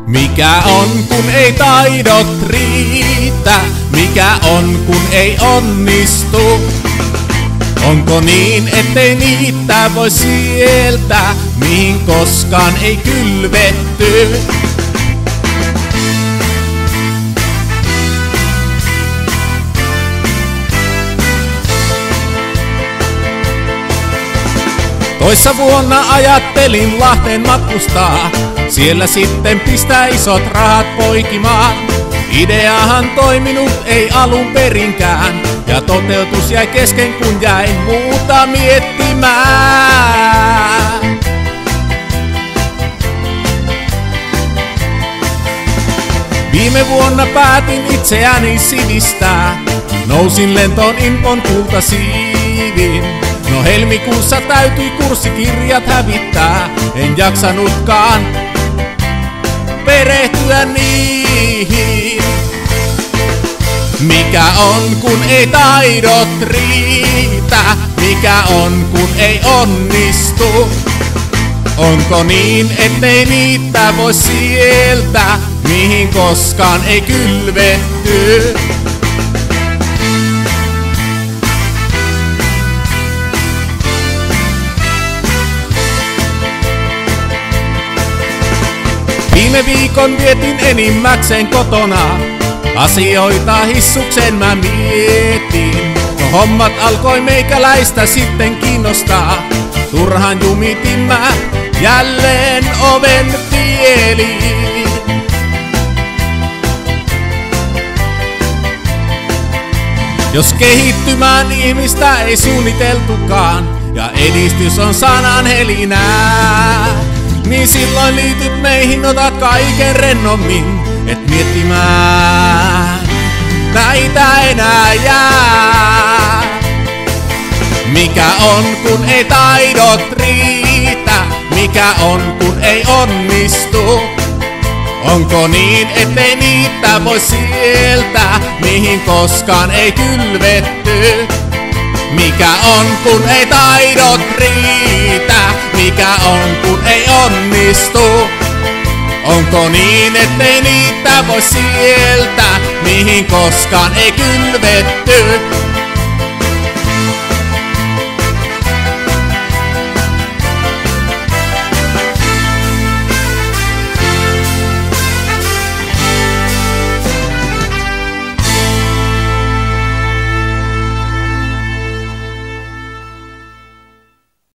Mikä on kun ei taidot riitä? Mikä on kun ei onnistu? Onko niin ettei niitä voi sieltä, mihin koskaan ei kylvetty? Toissa vuonna ajattelin Lahteen matkustaa, siellä sitten pistää isot rahat poikimaan. Ideahan toiminut ei alun perinkään, ja toteutus jäi kesken kun jäin muuta miettimään. Viime vuonna päätin itseäni sivistää, nousin lentoon Inpon kultasiivin. No helmikuussa täytyi kurssikirjat hävittää, en jaksanutkaan perehtyä niihin. Mikä on kun ei taidot riitä? Mikä on kun ei onnistu? Onko niin ettei niitä voi sieltä, mihin koskaan ei kylvetty? Viime viikon vietin enimmäkseen kotona, asioita hissuksen mä mietin. No hommat alkoi meikäläistä sitten kiinnostaa, turhan jumitin mä jälleen oven pieliin. Jos kehittymään ihmistä ei suunniteltukaan, ja edistys on sanan helinää, niin silloin liityt meihin, otat kaiken rennommin, et miettimään näitä enää jää. Mikä on kun ei taidot riitä? Mikä on kun ei onnistu? Onko niin ettei niitä voi sieltä, mihin koskaan ei kylvetty? Mikä on kun ei taidot riitä? Mikä on kun ei onnistu? Onko niin ettei niitä voi sieltä, mihin koskaan ei kylvetty?